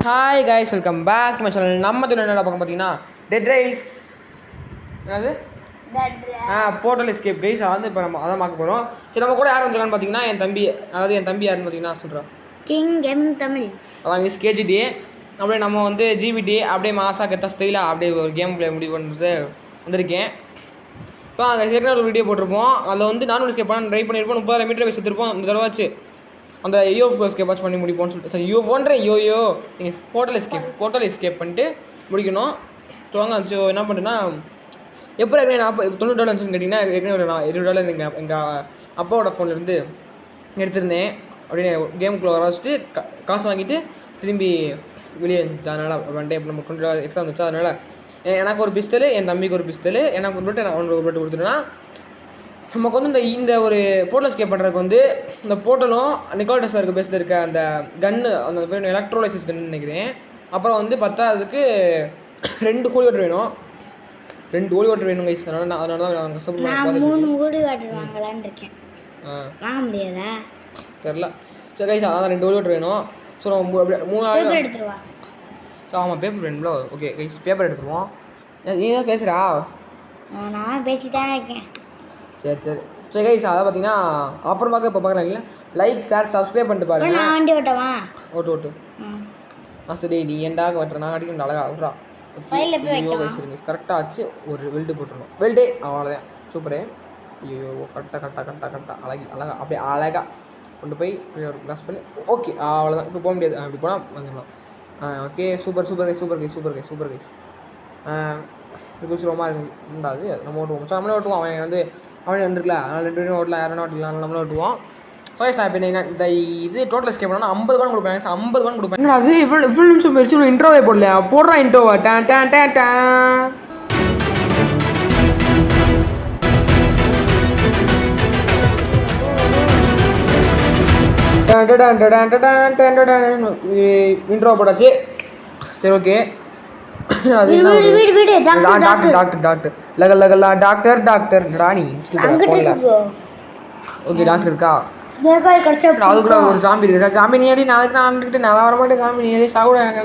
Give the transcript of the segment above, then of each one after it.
Hi guys, welcome back to my channel. நம்ம என்ன பார்க்க பார்த்தீங்கன்னா டெட் ரைல்ஸ் என்னது போர்ட்டல் எஸ்கேப் கைஸ். வந்து இப்போ நம்ம அதான் பார்க்க போகிறோம். சரி, நம்ம கூட யார் வந்துருக்கான்னு பார்த்தீங்கன்னா என் தம்பி. அதாவது என் தம்பி யாருன்னு பார்த்தீங்கன்னா சொல்கிறோம், கிங் கேமிங் தமிழ். அதான் மிஸ் கேஜிடி. அப்படியே நம்ம வந்து ஜிபிடி அப்படியே மாசா கெத்த ஸ்டைலாக அப்படியே ஒரு கேம் பிளே முடிவு பண்ணுறது வந்திருக்கேன். இப்போ அங்கே சரியான ஒரு வீடியோ போட்டிருப்போம். அதில் வந்து நானும் எஸ்கேப் பண்ண ட்ரை பண்ணியிருப்போம். 30,000 மீட்டர் போய் செத்துருப்போம். அந்த தடவாச்சு அந்த யூஎஃப் எஸ்கேப் வாட்ச் பண்ணி முடிப்போம்னு சொல்லிட்டு சரி யூஎஃப்ன்றேன் யோயோ நீங்கள் போர்ட்டல் எஸ்கேப் பண்ணிட்டு முடிக்கணும். ஸோ வாங்க என்ன பண்ணுறேன்னா எப்போ ஏற்கனவே $90 இருந்துச்சுன்னு கேட்டிங்கன்னா ஏற்கனவே ஒரு $20 எங்கள் அப்பாவோட ஃபோன்லேருந்து எடுத்திருந்தேன். அப்படியே கேமுக்குள்ளே வர வச்சுட்டு காசு வாங்கிட்டு திரும்பி வெளியே இருந்துச்சு. அதனால் ஒன் டே நம்ம $20 எக்ஸ்ட்ரா வந்துச்சு. அதனால் எனக்கு ஒரு பிஸ்தல், என் தம்பிக்கு ஒரு பிஸ்தல், எனக்கு ஒரு பட்டு அவனுக்கு ஒரு பட்டு கொடுத்துட்டேன்னா நமக்கு வந்து இந்த ஒரு போர்ட்டல் எஸ்கேப் பண்ணுறதுக்கு வந்து இந்த போர்ட்டலும் நிக்கோலா டெஸ்லா இருக்க பேஸில் இருக்க அந்த கன்று, அந்த பேர் எலக்ட்ரோலைசிஸ் கன்னு நினைக்கிறேன். அப்புறம் வந்து 10ஆவதுக்கு 2 ஹோலி வாட்டர் வேணும். 2 ஹோலி வாட்டர் வேணும் கைஸ். அதனால தான் நான் கஷ்டப்படுறேன். 3 ஹோலி வாட்டர் வாங்கலான்னு இருக்கேன். வாங்க முடியாதா தெரில. சரி கைஸ், அதான் 2 ஹோலி வாட்டர் வேணும். ஸோ நம்ம அப்படியே 3 எடுத்துருவா. ஸோ ஆமாம், பேப்பர் வேணும்ல. ஓகே கைஸ், பேப்பர் எடுத்துருவோம். நீ தான் பேசுகிறா? நான் பேசிட்டானே இருக்கேன். சரி கைஸ், அதான் பார்த்தீங்கன்னா அப்புறம் இப்போ பார்க்குறாங்க. லைக், ஷேர், சப்ஸ்கிரைப் பண்ணிட்டு பாருங்க. நான் வண்டி ஓட்டவா? ஓட்டு மாஸ்டர் டே, நீ ஏண்டாக வெட்டுற நான் அடிக்கணும் அழகா விட்றா. கரெக்டாக ஆச்சு. ஒரு வெல்டு போட்டுருணும். வெல்டே அவ்வளோதான். சூப்பரு. ஐயோ கரெக்டாக அழகா அப்படியே அழகாக கொண்டு போய் ஒரு க்ளாஸ் பண்ணி ஓகே அவ்வளோதான். இப்போ போக முடியாது. அப்படி போனால் வந்துடலாம். Okay super guys. ரொம்ப இருந்தாது. நம்ம ஓட்டுவோம். ஸோ நம்மளே ஓட்டுவோம். அவன் வந்து அவனே வந்துருக்கல, அதனால் 2 பேரும் ஓட்டலாம், யாரும் ஓட்டலாம், நம்மளே ஓட்டுவோம். ஸோ நான் இப்போ இந்த இது டோட்டல் எஸ்கேப் பண்ணால் $50 கொடுப்பேன். 50 கொடுப்பேன். என்ன அது இவ்வளோ நிமிஷம் போயிடுச்சு, இன்ட்ரோவே போடலையா? போடுறா இன்ட்ரோவா. டேன் டேன் டேன் டேன். இன்ட்ரோ போட்டாச்சு. சரி okay. Doctor Rani okay. Doctor இருக்கா? அதுக்குள்ள ஒரு சாம்பி இருக்கு. சாம்பி நீ அடி. நான் நல்லா வர மாட்டேன். சாம்பி நீ அடி சாப்பிட எனக்கு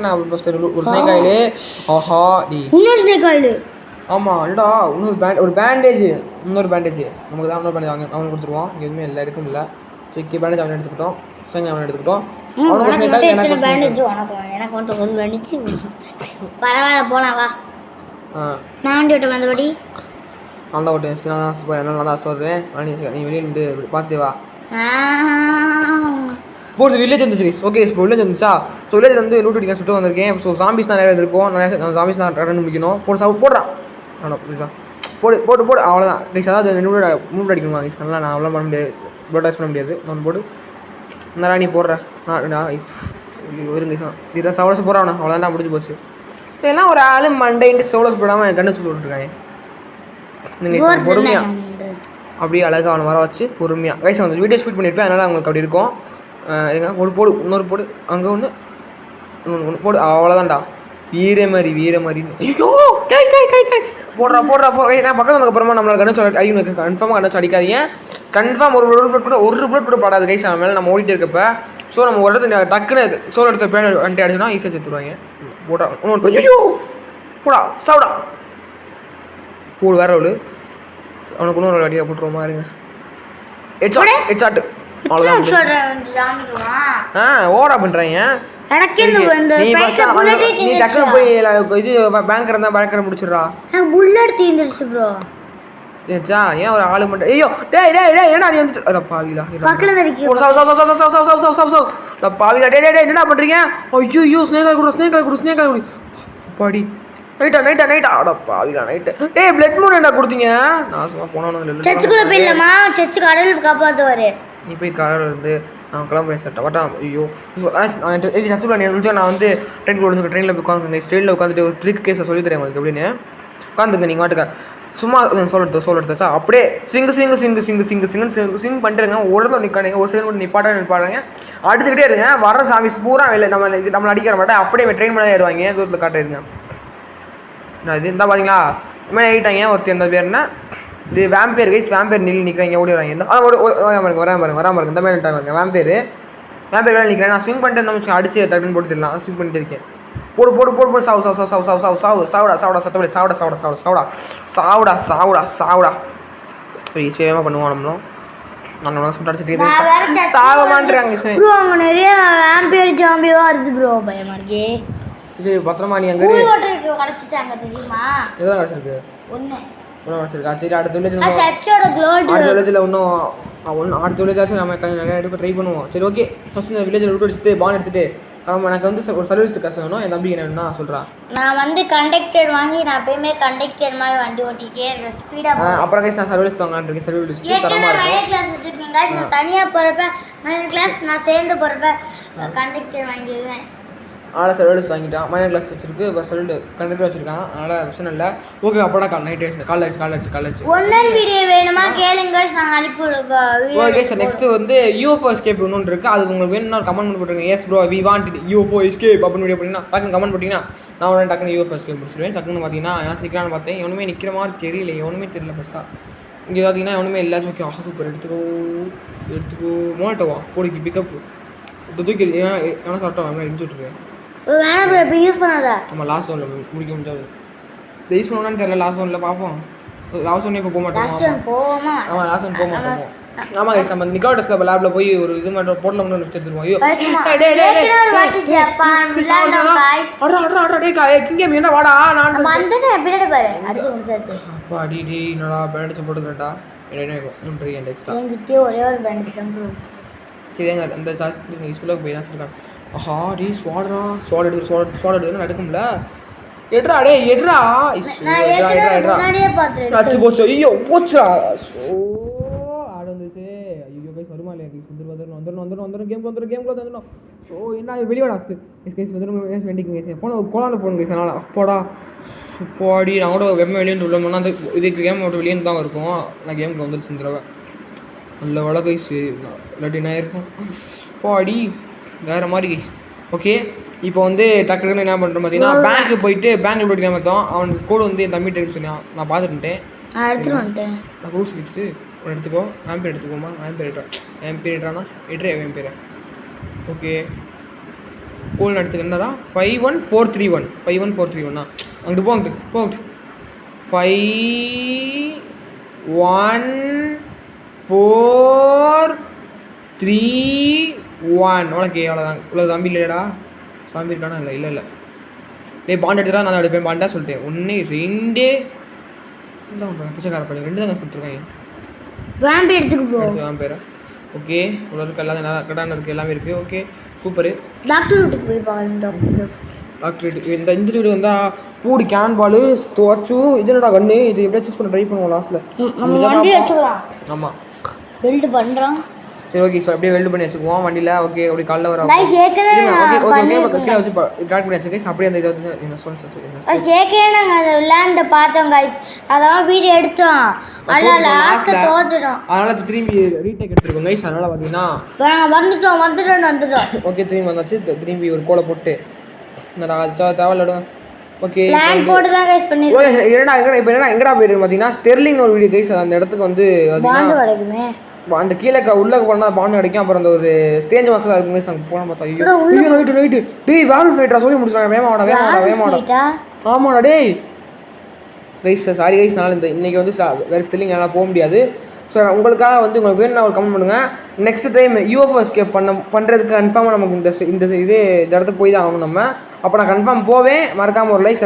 ஒரு ஸ்னேக்காயிலு. ஆஹா டி ஸ்னேக்காயிலு. ஆமாம் இல்லடா. ஒரு பேண்டேஜ். இன்னொரு பேண்டேஜ் நமக்கு தான். இன்னொரு பேண்டேஜ் அவனுக்கு கொடுத்துருவோம். இங்கே எதுவுமே இல்லை, எடுக்கும் இல்லை. ஸோ இங்கே பேண்டேஜ் அவனை எடுத்துக்கிட்டோம். அவனை எடுத்துக்கிட்டோம். பரவாயில்ல போலாம் வா. நான் வண்டி ஓட்ட வந்தபடி நல்லா ஓட்டு. நல்லா தான் சொல்கிறேன். நீ வெளியே நின்று பார்த்து வா. போகிறது வில்லேஜ் வந்துச்சு கைஸ். ஓகே இப்போ வில்லேஜ் வந்துச்சா? ஸோ வில்லேஜ் வந்து லூட் அடிக்க சுட்டு வந்திருக்கேன். ஸோ சாம்பிஸ் தான் நிறைய இருக்கும். நிறைய சாம்பிஸ் தான் ரன் முடிக்கணும். போடுறான். போடு அவ்வளோதான் கைஸ். அதாவது 2 அடிக்கணுமா கைஸ்? நல்லா நான் அவ்வளோ பண்ண முடியாது. ப்ரோடாக்ஸ் பண்ண முடியாது. நான் போடு இந்த ராணி போடுறேன். இருங்க சார் சவலஸ் போடுறான். அவ்வளோதான் முடிஞ்சு போச்சு. எல்லாம் ஒரு ஆள் மண்டைன்ட்டு சோலஸ் போடாமல் கண்ணு சொல்லி விட்டுருக்காங்க. நீங்கள் பொறுமையாக அப்படியே அழகாக அவனை வர வச்சு பொறுமையாக கைஸ் வந்து வீடியோ ஷூட் பண்ணியிருப்பேன். அதனால் அவங்களுக்கு அப்படி இருக்கும். போடு இன்னொரு போடு. அங்கே ஒன்று போடு. அவ்வளோதான்டா. வீர மாதிரி. ஐயோ போடுறா. நான் பக்கத்தில் வந்ததுக்கப்புறமா நம்மளால் கண்ணு அடிக்கணும். கன்ஃபார்மாக கண்ணு அடிக்காதீங்க. கன்ஃபார்ம் ஒரு புல்லட் கூட படாது கைஸ். அவன் மேலே நம்ம ஓடிட்டு இருக்கப்போ. ஸோ நம்ம ஒரு இடத்துல டக்குன்னு சோல் எடுத்த பேர் வண்டி அடிச்சோன்னா ஈஸியாக செத்துருவாங்க. போட்டா ஐயோ போடா சாப்பிடா போடு. வேற ஒரு அவனுக்கு இன்னொரு அடியாக போட்டுருவோமா இருங்க. ஹெட்ஷாட் அவ்வளோதான். ஓவரா பண்ணுறாங்க. நீ டக்குனு போய் இது பேங்கர் இருந்தால் பேங்கரை முடிச்சிடுறா. Bullet தீந்துருச்சு bro. ஏச்சா ஏன் ஒரு ஆளு மட்டும்? ஐயோ டேய் ஏடா நீ வந்துட்டு அட பாவிலா பக்கத்துல இருக்கு. பாவிலா டேய் என்னடா பண்றீங்க? ஐயோ ஸ்னேக் குடு பாடி நைட்டா அட பாவிலா நைட். டேய் பிளட் மூன் என்ன கொடுத்தீங்க? நான் சும்மா போனானு இல்ல. சர்ச்சுக்குள்ள போயிடலாமா? சர்ச்சு கடல் காப்பாத்துவாரு. நீ போய் கடல்ல இருந்து நான் கிளம்புறேன் சார். வட்டா ஐயோ சர்ச்சுக்குள்ள நீ முடிச்சா நான் வந்து ட்ரெயினில் போய் உட்காந்து ட்ரெயினில் உட்காந்துட்டு ஒரு ட்ரிக் கேஸை சொல்லி தரேன் உங்களுக்கு அப்படின்னு உட்காந்துங்க. நீங்கள் வாட்டுக்க சும்மா சோல் எடுத்தா சார் அப்படியே சிங் பண்ணிட்டுருங்க. ஒரு இடத்துல நிற்கானுங்க. ஒரு செகண்ட் நிப்பாட்டாங்க. அடிச்சுக்கிட்டே இருங்க. வர சாமிஸ் பூரா இல்லை நம்மளை அடிக்கிற மாட்டேன். அப்படியே ட்ரெயின் மேலே ஏறுவாங்க. தூரத்தில் காட்டிருங்க. நான் இது இருந்தால் பார்த்தீங்களா இனிமேல் ஆகிட்டாங்க. ஒருத்தர் எந்த பேர்னா இது வேம்பேர் கைஸ். வேம்பேர் நிற்கிறாங்க. ஓடி வராங்க. வராமல் இருக்கு. இந்த மாதிரி டைம் இருங்க. வேம்பேர் நான் பேர் வேலை நிற்கிறேன். நான் ஸ்விம் பண்ணிட்டு நம்ம அடிச்சு டக்குன்னு போட்டுடலாம். ஸ்விம் பண்ணிட்டு இருக்கேன். போடு போடு போடு போடு சாவு சாவு சாவு சாவு சாவு சாவு சாவு சாவுடா சாவுடா சத்தப்படி சாவுடா சாவுடா சாவுடா சாவுடா சாவுடா சாவுடா சாவுடா சேவமாக பண்ணுவோம் நம்மளும். நான் சுட்டாடிச்சிட்டு சாக மாட்டேறாங்க. ப்ரோ அங்கே நிறைய ஆம்பியர் ஜாம்பியோ வருது ப்ரோ, பயமா இருக்கே. சரி பத்திரமா நீ அங்கே கிடச்சிட்டாங்க தெரியுமா? எதாவது கிடச்சிருக்கு ஒன்று கிடச்சிருக்கா. சரி அடுத்த வில்லேஜ் அடுத்த வில்லேஜில் இன்னும் அடுத்த வில்லேஜாச்சும் நம்ம நிறையா எடுக்க ட்ரை பண்ணுவோம். சரி ஓகே, ஃபஸ்ட் இந்த வில்லேஜில் விட்டு அடிச்சுட்டு பான் எடுத்துட்டு நம்ம எனக்கு வந்து ஒரு சர்வீஸ் காசு வேணும். என் தம்பி என்ன வேணும்னா சொல்கிறான். நான் வந்து கண்டக்டர் வாங்கி நான் எப்பயுமே கண்டக்டர் மாதிரி வண்டி ஓட்டிட்டே ஸ்பீடாக. அப்புறம் கைஸ் நான் சர்வீஸ் வாங்கலான்னு இருக்கேன். சர்வீஸ் தரமாக இருக்கும். கிளாஸ் வச்சுருக்கேன் கைஸ். நான் தனியாக போகிறப்ப மைனர் கிளாஸ், நான் சேர்ந்து போகிறப்ப கண்டக்டர் வாங்கிடுவேன். அதனால் சர்வீஸ் வாங்கிட்டான். மைனர் கிளாஸ் வச்சிருக்கு, இப்போ சர்வீஸ் கண்டக்டர் வச்சிருக்கான். அதனால் பிரச்சனை இல்லை. ஓகே அப்போடா நைட் ஆயிடுச்சு, கால் ஆச்சு. ஒன் வீடியோ வேணுமா கேளுங்க கைஸ், நாங்கள் அனுப்பி விடுவோம். ஓகே சார், நெக்ஸ்ட் வந்து UFO எஸ்கேப் ஒன்று இருக்குது. அது உங்களுக்கு வேணும்னா ஒரு கமெண்ட் போட்டுருங்க. Yes bro we want UFO escape அப்படின்னு வீடியோ பண்ணிங்கன்னா டக்குன்னு கமெண்ட் போட்டிங்கன்னா நான் உடனே டக்குன்னு UFO எஸ்கேப் முடிச்சிடுவேன். டக்குன்னு பார்த்தீங்கன்னா நான் சிரிக்கிறான்னு பார்த்தேன். எவனுமே நிற்கிற மாதிரி தெரியல, எவனுமே தெரியல பெருசாக. இங்கே பார்த்தீங்கன்னா எவனுமே இல்லை. ஓகே சூப்பர், எடுத்துக்கோ மோட்டோவா போடிக்கு பிக்கப் தூக்கி எவனா சாப்பிட்டோம் அவன் இடிச்சு விட்டுருக்கேன். வேணாம் ப்ரோ, இப்போ யூஸ் பண்ணாதா? நம்ம லாஸ்ட் ஒன்ல முடிக்க முடியாது. யூஸ் பண்ணணும்னு தெரியல. லாஸ்ட் ஒன்ல பார்ப்போம். லாஸ்ட் ஒன்னே இப்போ போக மாட்டோம். லாஸ்ட் ஒன் போவோமா? ஆமாம் லாஸ்ட் ஒன் போக மாட்டோம். ஆமாம் கைஸ், நம்ம நிக்காடஸ் லேபில் போய் ஒரு இது மட்டும் போட்டில் மட்டும் லிஃப்ட் எடுத்துருவோம். ஐயோ கிங்கே என்ன வாடா நான் பின்னாடி பாரு அடுத்து முடிச்சாச்சு. அப்பா அடி என்னடா பேண்டேஜ் போட்டுக்கிறேன்டா. என்கிட்டயே ஒரே ஒரு பேண்டேஜ் தான் ப்ரோ. சரிங்க அந்த சார்ஜ் யூஸ்ஃபுல்லாக போய் தான் சொல்லிருக்காங்க. ஆஹா டீ ஸ்வாட் எடுத்து நடக்கும்ல. எட்ரா அச்சு போச்சு. ஐயோ போச்சா ஆடு வந்துச்சு. ஐயோ கைஸ் வருமா இல்லையா? வந்துடும் கேம். ஸோ என்ன வெளியோட ஆஸ்து கைஸ் வந்துடும். வேண்டிங்க ஃபோன் கோலான ஃபோன் கைஸ். அதனால் அப்போடா போடி நான் கூட வெம்ம வெளியேந்து உள்ளோம்னா அந்த இதுக்கு கேம் விட்டு வெளியேந்து தான் இருக்கும். நான் கேமுக்கு வந்துருச்சு இந்த தடவை. நல்ல வள கைஸ், இல்லாட்டி என்ன இருக்கும் போடி வேறு மாதிரி கைஸ். ஓகே இப்போ வந்து டக்குன்னு என்ன பண்ணுறோம் பார்த்தீங்கன்னா பேங்க்கு போயிட்டு பேங்க்கில் போய்ட்டு கேமத்தோம். அவனுக்கு கோடு வந்து என் தம்பி எடுத்து சொன்னான். நான் பார்த்துட்டேன். நான் ரூல்ஸ் ஃபிக்ஸு ஒன்று எடுத்துக்கோ. ஆம்பேர் எடுத்துக்கோமா. ஆம்பேர் எட்ரானா என் பேரை. ஓகே கோல் எடுத்துக்க என்னடா 51431 51431 அங்கிட்டு போங்கிட்டு 51431 உனக்கு அவ்வளோதான். இவ்வளோ தம்பி இல்லைடா. சாம்பி இருக்கானா? இல்லை பாண்ட் எடுத்துட்டா நான் எடுப்பேன். பாண்டா சொல்லிட்டேன். 1 2 இல்லை பிச்சைக்கார பண்ணி 2 தான் கொடுத்துருக்காங்க. வேம்பேரா ஓகே இவ்வளோ இருக்குது. எல்லாம் நல்லா கடான இருக்குது, எல்லாமே இருக்குது. Okay super. டாக்டர் வீட்டுக்கு போய் பார்க்கலாம். டாக்டர் வீட்டுக்கு இந்த வீடு வந்தால் பூடி கேன் பாலு துவச்சு இதனடா கண்ணு இது எப்படியா சூஸ் பண்ண ட்ரை பண்ணுவோம் லாஸ்ட்டில். ஆமாம் வெல்டு பண்ணுறோம். சரி ஓகே சார் அப்படியே வெல்டு பண்ணி வச்சுக்குவோம் வண்டியில். ஓகே அப்படி காலைல வர ஓகே கீழே வச்சு ட்ராக் பண்ணி வச்சுக்கேன். அப்படியே அந்த இதை வந்து என்ன சேக்கே நாங்கள் அதை விளையாண்டு பார்த்தோம் கைஸ். அதெல்லாம் வீடியோ எடுத்தோம். அதனால திரும்பி ரீடேக் எடுத்துருக்கோம் கைஸ். அதனால பார்த்தீங்கன்னா வந்துட்டோம். ஓகே திரும்பி வந்தாச்சு. திரும்பி ஒரு கோலை போட்டு தேவையில்ல. ஓகே எங்கடா போயிருக்கு பார்த்தீங்கன்னா ஸ்டெர்லிங் ஒரு வீடியோ கைஸ். அந்த இடத்துக்கு வந்து அந்த கீழே உள்ள போனால் பாண்டு கிடைக்கும். அப்புறம் அந்த ஒரு ஸ்டேஜ் மார்க்ஸாக இருக்கும் கைஸ். அங்கே போனால் பார்த்தா ஐயோ நைட்டு டேய் வேல்ஃப் நைட்டா சொல்லி முடிச்சாங்க. வேமாடா ஆமாடா டேய் கைஸ். சாரி கைஸ், நான் இன்றைக்கி வந்து வேறு ஸ்டெல்லிங் என்னால் போக முடியாது. ஸோ உங்களுக்காக வந்து உங்களுக்கு வேணும் ஒரு கமெண்ட் பண்ணுங்கள். நெக்ஸ்ட் டைம் UFO எஸ்கேப் பண்ணுறதுக்கு கன்ஃபார்மாக நமக்கு இந்த இடத்துக்கு போய் தான் ஆகணும் நம்ம. அப்போ நான் கன்ஃபார்ம் போவேன். மறக்காமல் ஒரு லைக்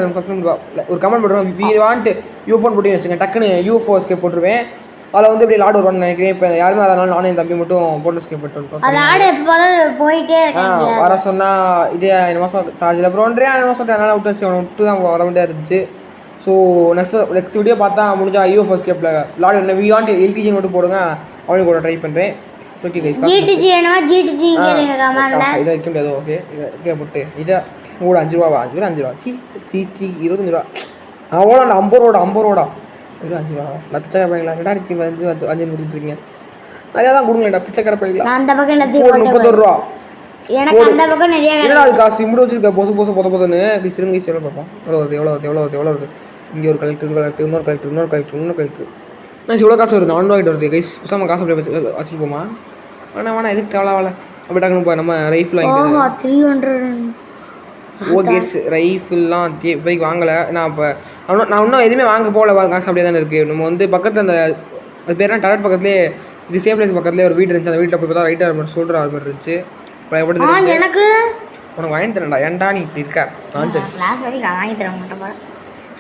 ஒரு கமெண்ட் போட்டுருவேன். வி வாண்ட் UFO போட்டு வச்சுங்க. டக்குன்னு UFO எஸ்கேப் போட்டுருவேன். அதில் வந்து இப்படி லாடு வருவான்னு நினைக்கிறேன். இப்போ யாருமே அதனால நானும் என் தம்பி மட்டும் போட்டு எஸ்கேப் போட்டுருக்கோம். போயிட்டே வர சொன்னால் இதே 2 மாதம் சார்ஜில் அப்புறம் 1.5 மாதம் அதனால் விட்டு விட்டு தான் வர வேண்டியதாக இருந்துச்சு. ஸோ நெக்ஸ்ட் வீடியோ பார்த்தா முடிஞ்சா UFO எஸ்கேப்பில் லாடு என்ன வி வாண்ட் LTG மட்டும் போடுங்க. அவனுக்கு கூட ட்ரை பண்ணுறேன். ஓகே கைஸ் இதை வைக்க முடியாது. ஓகே இதை போட்டு இதை கூட 5 ரூபா 5 ரூபா சீச்சி 25 ரூபா அவ்வளோ 50 ரூபா 5 ரூபா லட்சக்கரை பையங்களா 2025 முடிச்சுருக்கீங்க. நிறையா தான் கொடுங்களேன்டா பிச்சைக்கரை பையங்களா 31 ரூபா. என்னடா அது காசு இப்படி வச்சுருக்க பொதுன்னு சிறுங்கை எவ்வளோ பார்ப்போம். எவ்வளோ வருது இங்கே ஒரு கலெக்டர் இன்னொரு கலெக்டர் நான் இவ்வளோ காசு வருது 4 ரூபாய்ட்டு வருது கைஸ். புசாமல் காசு அப்படியே வச்சுருப்போமா? வேணா எதுக்கு தேவையில்ல அப்படி டக்குனு நம்ம ரைஃபிள் வாங்கிட்டு 300 ஓகேஸ் ரைஃபிள்லாம் இப்போதைக்கு வாங்கலை. நான் இப்போ நான் இன்னும் எதுவுமே வாங்க போகல, காசு அப்படியே தானே இருக்குது. நம்ம வந்து பக்கத்தில் அந்த அது பேர் டரட் பக்கத்துலேயே இது சேஃப் பிளேஸ் பக்கத்துலேயே ஒரு வீடு இருந்துச்சு. அந்த வீட்டில் போய் பார்த்தா ரைட்டாக மாதிரி சொல்கிற அது மாதிரி இருந்துச்சு. பயப்படுது எனக்கு உனக்கு வாங்கி தரேன்டா. ஏன்டா நீ இப்படி இருக்க நான்சென்ஸ். வாங்கி தர மாட்டேன்.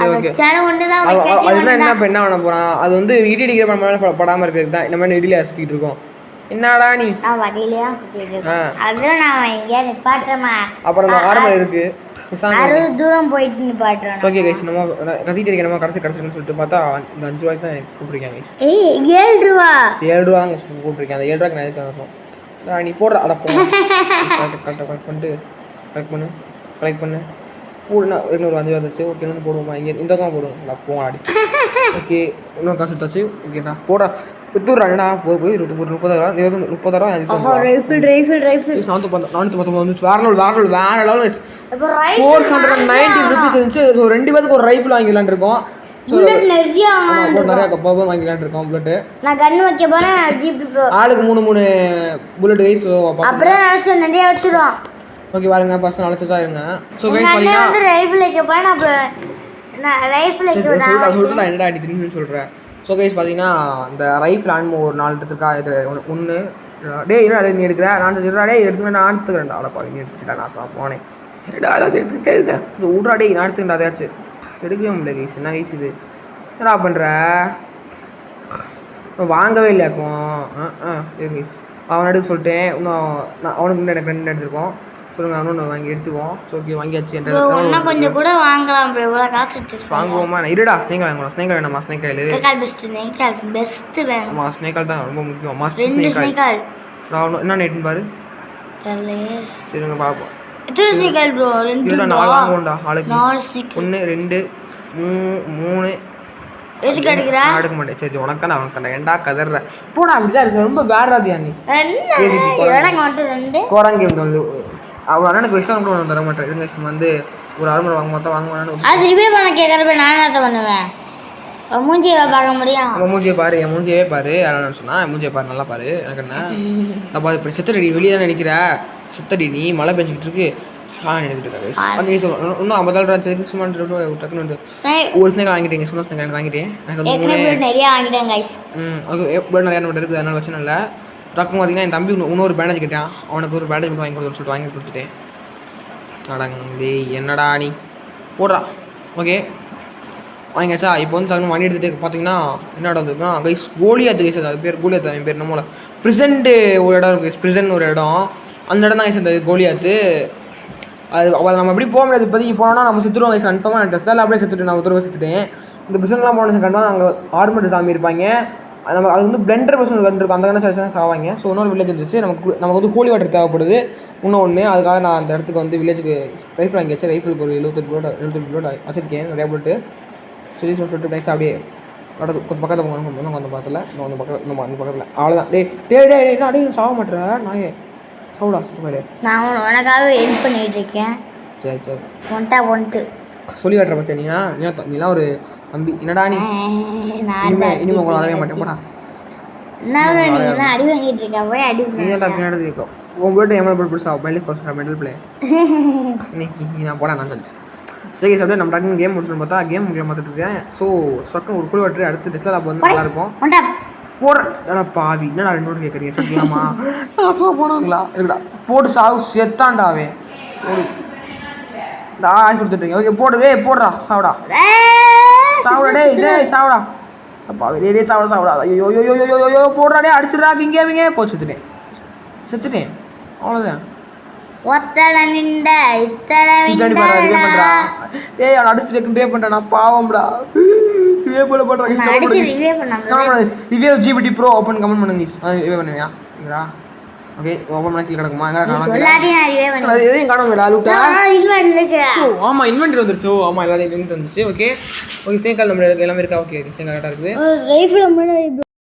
சரி ஓகே. அதுதான் என்ன இப்போ என்ன பண்ண போகிறான், அது வந்து இடி அடிக்கிற மேலே படாமல் இருக்கிறது தான். இந்த மாதிரி இடியில் சுற்றிட்டு இருக்கோம். என்னடா நீ அப்புறம் அந்த ஆர்மர் இருக்கு தூரம் போயிட்டு நிப்பாட்டுறேன். ஓகே கைஸ், நம்ம கத்திட்டு இருக்க நம்ம கடைசின்னு சொல்லிட்டு பார்த்தா இந்த 5 ரூபாய்க்கு தான் எனக்கு கூப்பிட்டுருக்கேன் கைஸ். 7 ரூபா 7 ரூபா அங்கே கூப்பிட்டுருக்கேன். அந்த 7 ரூபாய்க்கு நான் எதுக்கு வரணும், நீ போடுற அதை போ கலெக்ட் பண்ணிட்டு கலெக்ட் பண்ணு போடுனா இன்னொரு 5 ரூபா இருந்துச்சு. ஓகே இன்னொன்று போடுவோமா, இங்கே இந்த பக்கம் போடுவோம். நான் போடாடி ஓகே இன்னொரு காசு எடுத்தாச்சு. ஓகேண்ணா போடுறா வித்துடுறாங்கண்ணா போய் 30,000 வேற லெவல் 490 ருபீஸ் இருந்துச்சு. ஸோ 2 பேருக்கு ஒரு ரைஃபிள் வாங்கிடலான் இருக்கோம். நிறைய கப்பா வாங்கிடலான் இருக்கோம். புல்லட்டு நான் கன் வைக்க போனேன். ஆளுக்கு 3 புல்லட் கைஸ். அப்புறம் நிறைய வச்சிருவோம். ஓகே பாருங்க ஃபர்ஸ்ட் நாளைச்சா இருங்க. ஸோ கைஸ் பாத்தீங்கன்னா ரைஃபிள் வைக்க போனேன். அப்புறம் நான் ரைஃபிள் சொல்லிட்டு என்னடா அடி திரும்பி சொல்கிறேன். ஸோ கைஸ் பார்த்தீங்கன்னா இந்த ரைஃபிள் ஆன்மோ ஒரு 4 எடுத்துருக்கா. இது 1 டே என்ன நீ எடுக்கிற நான் சொல்கிறா. டே எடுத்துக்கிட்டேன் நான் எடுத்துக்கிறேன்டா. அவ்வளோ நீ எடுத்துக்கிட்டேன் நான் போனேன் எடுத்துக்கிட்டே இருக்கேன். இந்த விட்றா டே நான் எடுத்துக்கிட்டேன். அதையாச்சு எடுக்கவே முடியல கைஸ். என்ன கைஸ் இது என்னடா பண்ணுற, வாங்கவே இல்லையாக்கும். கைஸ் அவன் எடுக்க சொல்லிட்டேன். இன்னும் நான் அவனுக்கு முன்னாடி எனக்கு 2 எடுத்துருக்கோம். சொல்லுங்க இன்னொன்று வாங்கி எடுத்துக்குவோம். ஸோ ஓகே வாங்கியாச்சு. கொஞ்சம் கூட வாங்கலாம். இவ்வளோ காசு வச்சிருக்கோம். வாங்குவோமா இருடா. ஸ்னேக்கால் வாங்கலாம். ஸ்னேக்கால் வேணாமா? ஸ்னேக்கால் பெஸ்ட் வேணும். ஆமாம் ஸ்னேக்கால் தான் ரொம்ப முக்கியம். மஸ்ட் ஸ்னேக்கால். நான் என்ன நைட்டுன்னு பாரு தெரியலையே. சரிங்க பார்ப்போம். எத்தனை ஸ்னேக்கால் ப்ரோ? 2 4 வாங்குவோம்டா ஆளுக்கு. 4 ஸ்னேக்கால் 1 2 3 எதுக்கு எடுக்கிறா? எடுக்க மாட்டேன். சரி உனக்கா நான் உனக்கு ஏண்டா கதற போடா. அப்படிதான் இருக்கு ரொம்ப பேடாதியா நீ. குரங்கு வந்து அவன் அண்ணனுக்கு விஷயம் கூட ஒன்று தர மாட்டேன். இதுங்க வந்து ஒரு ஆர்மர் வாங்க மாட்டா வாங்குவானு அது ரிவ்யூ பண்ண கேட்குறப்ப நான் என்ன பண்ணுவேன்? மூஞ்சியை பார்க்க முடியும். நம்ம மூஞ்சியை பாரு, என் மூஞ்சியவே பாரு. யாரும் சொன்னா மூஞ்சியை பாரு நல்லா பாரு. எனக்கு என்ன அப்போ இப்படி சித்தடி வெளியே தான் நினைக்கிற சித்தடி நீ மழை பெஞ்சிக்கிட்டு இருக்கு. நினைக்கிட்டு இருக்காரு அங்கே இன்னும் 50 ரூபா சும்மா டக்குன்னு வந்து ஒரு ஸ்னேக் வாங்கிட்டீங்க. சும்மா ஸ்னேக் எனக்கு வாங்கிட்டேன். எனக்கு வந்து நிறைய வாங்கிட்டேன் கைஸ். ஓகே நிறையா நோட் இருக்குது. அதனால பிரச்சனை இல்லை. டக்குன்னு பார்த்தீங்கன்னா என் தம்பி இன்னொரு பேண்டேஜ் கேட்டான். அவனுக்கு ஒரு பேண்டேஜ் மட்டும் வாங்கி கொடுத்துன்னு சொல்லிட்டு வாங்கி கொடுத்துட்டேன். அடங்கி என்னடா நீ போடுறா. ஓகே வாங்கியாச்சா. இப்போ வந்து சகனம் வண்டி எடுத்துகிட்டு பார்த்தீங்கன்னா என்ன இடம் வந்துருக்குன்னா கைஸ் கோலியாத்து கைஸ். அது பேர் கோலியாத்து. அவன் பேர் நம்மள ப்ரிசன்ட்டு ஒரு இடம் இருக்குது. ப்ரிசன் ஒரு இடம். அந்த இடம் தான் கைஸ் அந்த கோலியாத்து. அது நம்ம எப்படி போக முடியாது. இப்போதைக்கு போனோம்னா நம்ம செத்துருவோம் கைஸ் கன்ஃபார்மாக. நான் டெஸ்ட்டில் அப்படியே செத்துட்டேன். நான் ஒரு செத்துட்டேன். இந்த ப்ரிசன்லாம் போன கண்டிப்பாக அங்கே ஆர்மர் சாமி இருப்பாங்க. நம்ம அது வந்து பிளெண்டர் பர்சன் கண்டு இருக்கும். அந்த கண்ணை சரி சாவாங்க. ஸோ இன்னொரு வில்லேஜ் இருந்துச்சு. நமக்கு வந்து ஹோலி வாட்டர் தேவைப்படுது இன்னொன்று. அதுக்காக நான் அந்த இடத்துக்கு வந்து வில்லேஜுக்கு ரைஃபிள் வாங்கி வச்சேன். ரைஃபிளுக்கு ஒரு 78 புல்லட் வச்சிருக்கேன் நிறையா புல்லட்டு. சரி சொல்லிட்டு நைஸ் அப்படியே கொஞ்சம் பக்கத்தில் போங்க. கொஞ்சம் பக்கத்தில் அந்த பக்கத்தில் அவ்வளோதான். டே என்ன அடே சாக மாட்டேற நாயே சவுடா சுத்தமாடே. நான் உனக்காக வெயிட் பண்ணிட்டு இருக்கேன். சரி ஒன்ட்டு சொல்லி காட்டுற பார்த்தீங்கன்னா நீலாம் ஒரு தம்பி. என்னடா நீ இனிமே உங்களை வரவே மாட்டேன் போடா. அடி வாங்கிட்டு இருக்கேன் போய் அடி. நீ தான் பின்னாடி இருக்கும் உங்கள்கிட்ட எம்எல் போட்டு பிடிச்சா மைலேஜ் குறைச்சிட்டா மெடல் பிளே இன்னைக்கு நான் போடா நான் சொல்லிச்சு. சரி அப்படியே நம்ம டக்குன்னு கேம் முடிச்சுன்னு பார்த்தா கேம் முடியல பார்த்துட்டு இருக்கேன். ஸோ சொக்கம் ஒரு குழு வாட்டு அடுத்து டெஸ்ட்டில் அப்போ வந்து நல்லாயிருக்கும் போடுற பாவி. என்ன 2 பேரும் கேட்குறீங்க சொல்லலாமா? போனாங்களா இருக்குடா போட்டு சாவு செத்தாண்டாவே ஓடி இந்த ஆசி கொடுத்துட்டீங்க. ஓகே போடுறா சாவுடா சாவுடா அப்பா டே சாவுடா ஐயோ போடுறா டே அடிச்சிடா இங்கே போய் செத்துட்டேன் அவ்வளோதான். அடிச்சுட்டே பண்ணுறேன் பாவம்டா. ஜிபிடி ப்ரோ ஓப்பன் கமெண்ட் பண்ணுங்க. ரிவே பண்ணுவியா ஓகே ஓப்பன் பண்ண கீழே கிடக்குமா? எதையும் காணுங்கடா லூட்டா. ஆமாம் இன்வென்ட்ரி வந்துருச்சு. ஆமாம் எல்லாத்தையும் இன்வென்ட்ரி வந்துச்சு. ஓகே ஸ்னேக்கால் நம்ம எல்லாமே இருக்கா? ஓகே ஸ்னேக்கால் கரெக்டாக இருக்குது.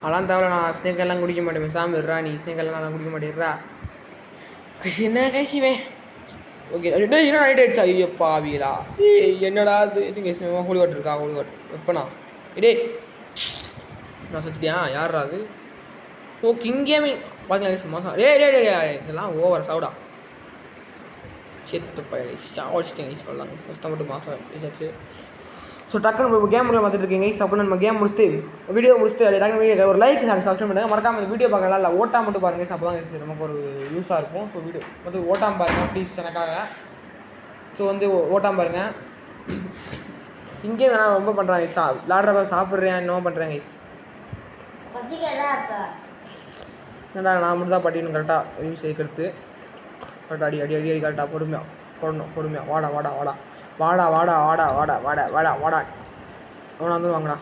அதெல்லாம் தேவை. நான் ஸ்னேக்கெல்லாம் குடிக்க மாட்டேன். சாமி இருறா நீ ஸ்னேக்கெல்லாம் நான் குடிக்க மாட்டேறா. என்ன கசிவே ஓகே என்ன நைட் ஆகிடுச்சா? ஐயப்பா வீலா என்னடா இது ஹோலி வாட்டர் இருக்கா? ஹோலி வாட்டர் எப்பண்ணா இடே நான் செத்துட்டியா? யாரா அது ஓ கிங் கேமிங் பார்த்தீங்கன்னா மாதம் டே இதெல்லாம் ஓவர் சவுடா செத்து பயிரை சாவடிச்சிட்டேங்க சொல்லலாங்க ஃபஸ்ட்டாக மட்டும் மாதம் வச்சாச்சு. ஸோ டக்குன்னு நம்ம கேம் பார்த்துட்டு இருக்கீங்க அப்புறம் நம்ம கேம் முடிச்சுட்டு வீடியோ முடிச்சுட்டு அப்படியே டக்குனு வீடியோ ஒரு லைக் சப்ஸ்கிரைப் பண்ணுங்கள். மறக்காம இந்த வீடியோ பார்க்கலாம் இல்லை ஓட்டா மட்டும் பாருங்கள் அப்போ தான் நமக்கு ஒரு யூஸாக இருக்கும். ஸோ வீடியோ வந்து ஓட்டாமல் பாருங்கள் ப்ளீஸ் எனக்காக. ஸோ வந்து ஓட்டாமல் பாருங்கள். இங்கே வேணால் ரொம்ப பண்ணுறாங்க விளாட்றப்ப சாப்பிட்றேன் என்னமோ பண்ணுறேன் கைஸ். என்னடா நான் மட்டும் தான் பட்டியணும் கரெக்டாக யூஸ் சேர்க்கறது கரெக்டாக அடி கரெக்டாக பொறுமையாக பொறுமையாக வாடா அவனை வந்து வாங்கடா.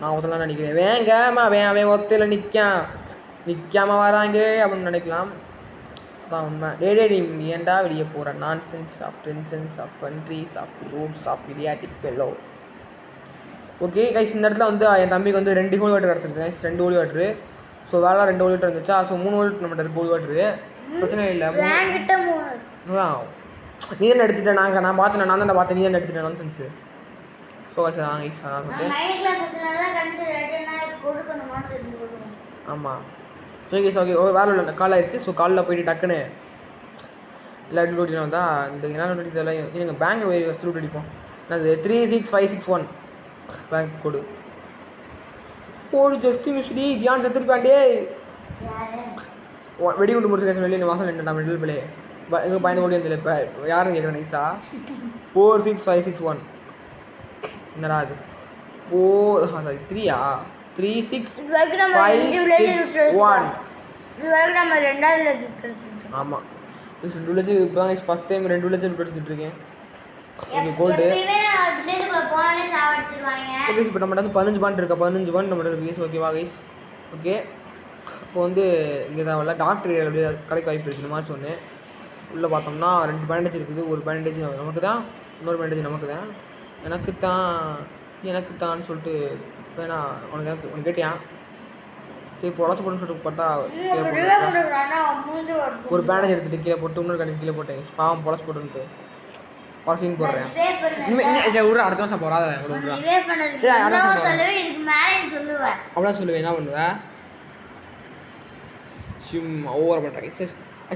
நான் ஒருத்தலாம் நினைக்கிறேன் வேங்கம்மா அவன் ஒத்தையில் நிற்காமல் வராங்க அப்படின்னு நினைக்கலாம். அதான் உண்மை. டே நீ ஏன்டா வெளியே போகிற நான்சென்ஸ் ஆஃப் டென்சென்ஸ் of countries of roots of idiotic fellow. Okay guys இந்த இடத்துல வந்து என் தம்பிக்கு வந்து 2 கோல் வாட்டர் கிடச்சிருச்சு கைஸ். 2 goal water. ஸோ வேலை 2 கோல் வாட்டர் இருந்துச்சா. ஸோ 3 கோல் நம்மகிட்ட கோல் வாட்ரு பிரச்சனை இல்லை. நீ தானே எடுத்துட்டேன் நான் பார்த்தேன் நான் தான் பார்த்தேன் நீ தானே எடுத்துட்டேன் நான்சென்ஸு. ஸோ கைஸ் அதான் ஆமாம். ஸோ கைஸ் ஓகே வேலை இல்லை கால் ஆயிடுச்சு. ஸோ காலில் போயிட்டு டக்குன்னு எல்லா இடத்துல ஓட்டினா வந்தா இந்த என்ன இதெல்லாம் எனக்கு பேங்க் ஃபஸ்ட்டு அடிப்போம். அது 36561 பேங்க் கோடு ஜஸ்ட் மிஸ்டி தியான் செத்துருப்பாண்டே வெடிகுண்டு முடிச்சு கேஸ் வெளியே மாதம் ரெண்டு நான் மிடில் பிளே எங்கள் பையன் ஓடி வந்தில்ல இப்போ யாரும் கேட்குறேன் நைஸா 46561 என்னடா அது 36561 ஆமாம் 2 லட்சம் இப்போ தான் ஃபஸ்ட் டைம் 2 லட்சம் எடுத்துகிட்டு இருக்கேன். ஓகே கோல்டு ஓகே இப்போ நம்மகிட்ட வந்து 15 பாயிண்ட் இருக்கா 15 பாயிண்ட் நம்மகிட்ட இருக்குது. ஓகேவா கைஸ். ஓகே இப்போ வந்து இங்கே தான் டாக்டர் அப்படியே கடைக்கு வாய்ப்பு இருக்குது. மார்ச் 1 உள்ளே பார்த்தோம்னா 2 பேண்டேஜ் இருக்குது. ஒரு பேண்டேஜ் நமக்கு தான் இன்னொரு பேண்டேஜ் நமக்கு தான் எனக்கு தான் சொல்லிட்டு வேணா உனக்கு கேட்டியா சரி இப்போ உடச்சு போட்டுன்னு சொல்லிட்டு பார்த்தா ஒரு பேண்டேஜ் எடுத்துகிட்டு கீழே போட்டு இன்னொரு பேண்டேஜ் கீழே போட்டேன் பாவம் பொழச்சு போட்டுன்ட்டு ஒரு சீன் போடுறேன். விட்றா அடுத்த மாதம் போகிறாத சரி அப்படிலாம் சொல்லுவேன். என்ன பண்ணுவேன் ஓவர் பண்ணுறேன் சரி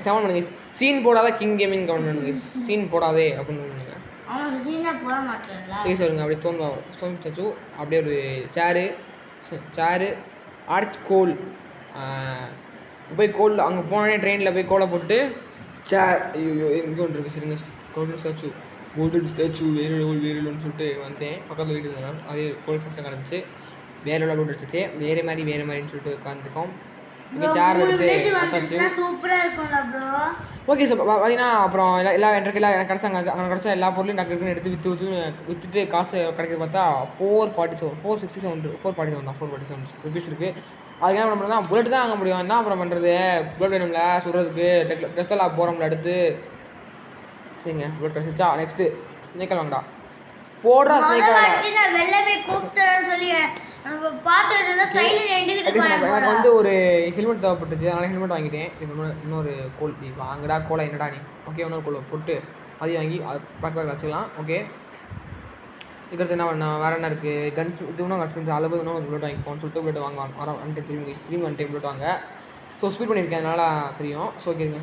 கமெண்ட் பண்ணுங்க சீன் போடாத கிங் கேமிங் கமெண்ட் பண்ணுங்க சீன் போடாதே அப்படின்னு பண்ணுங்க சரி சொல்லுங்க. அப்படியே தோணுச்சு அப்படியே ஒரு சேரு ஆர்ச் கோல் போய் கோல் அங்கே போனோடனே ட்ரெயினில் போய் கோலை போட்டுட்டு சேர் ஐயோ எங்கே ஒன்று இருக்குது சரிங்க கோல்டன் ஸ்டாச்சு வேறுன்னு சொல்லிட்டு வந்தேன். பக்கத்தில் வீட்டு இருந்தாலும் அதே கோல்டன் ஸ்டாச்சு கிடந்துச்சு. வேறு லோட் அடிச்சிச்சு வேறு மாதிரின்னு சொல்லிட்டு உட்காந்துருக்கோம். இங்கே சேர் எடுத்து வச்சாச்சு. ஓகே சார் பார்த்தீங்கன்னா அப்புறம் எல்லா எனக்கு கிடச்சாங்க அங்கே கிடச்சா எல்லா பொருளையும் டக்குன்னு எடுத்து விற்றுட்டு காசு கிடைக்கிறது பார்த்தா 447 தான் 447 ருபீஸ் இருக்குது. அதுக்கு என்ன பண்ண முடியும்னா புல்லட் தான் வாங்க முடியும். என்ன அப்புறம் பண்ணுறது புல்லட் வேணும்ல சுடுறதுக்கு டெஸ்டெல்லாம் போகிறோம்ல அடுத்து சரிங்க புல்லட் கிடச்சிச்சா. நெக்ஸ்ட்டு ஸ்னேக்கல் வாங்கடா போடுறா ஸ்னேக்கல் எனக்கு வந்து ஒரு ஹெல்மெட் தேவைப்பட்டுச்சு அதனால் ஹெல்மெட் வாங்கிட்டேன். இன்னொரு கோல் நீ வாங்கடா கோலை என்னடா நீ ஓகே இன்னொரு கோலை போட்டு அதையும் வாங்கி அது பேக் வச்சுக்கலாம். ஓகே இருக்கிறது என்ன பண்ண வேறு என்ன இருக்குது கன்ஸ் இது இன்னும் கன்ஸ் அளவு இன்னும் புல்லட் வாங்கிப்போம்னு சொல்லிட்டு புல்லட் வாங்க வந்துட்டு திரும்பி வந்துட்டு புல்லட் வாங்க. ஸோ ஸ்பீட் பண்ணியிருக்கேன் அதனால் தெரியும். ஸோ ஓகேங்க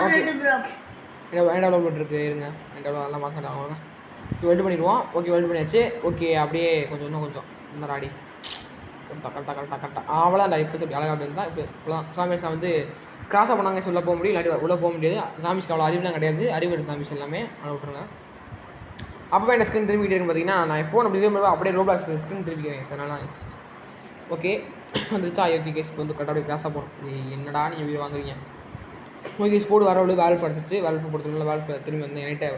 ஓகே எவ்வளோ புல்லட் இருக்குது இருங்க எவ்வளோ அதெல்லாம் பார்க்கணும் அவங்க வெல்ட் பண்ணிடுவோம். ஓகே வெல்ட் பண்ணியாச்சு. ஓகே அப்படியே இன்னும் கொஞ்சம் இன்னொரு ஆடி கரெக்டாக அவ்வளோதான் இப்போ அழகாக இருந்தால் இப்போ இப்போலாம் சாமிஸ் வந்து கிராஸாக பண்ணாங்க சொல்ல போக முடியும் இல்லாட்டி உள்ளே போக முடியாது. சாமிஸ்க்கு அவ்வளோ அறிவுலாம் கிடையாது அறிவு சாமிஸ் எல்லாமே அதை விட்டுருங்க. அப்போ என்ன ஸ்க்ரீன் திரும்பிக்கிட்டே இருக்குன்னு பார்த்தீங்கன்னா நான் ஃபோன் அப்படி திரும்ப அப்படியே ரோப்ளாக்ஸ் ஸ்க்ரீன் திரும்பிக்கிறேன் சார் நல்லா ஓகே வந்துருச்சா. ஓகே கேஸ் இப்போ வந்து கரெக்டாக கிராஸாக போகணும் என்னடா நீங்கள் வாங்குறீங்க. ஓகே ஸ்போர்ட் வரவளவு வேல்ஃப் அடிச்சிச்சு வேல்ஃப் போடுறதுனால வேல்ஃப் திரும்பி வந்து நைட்டை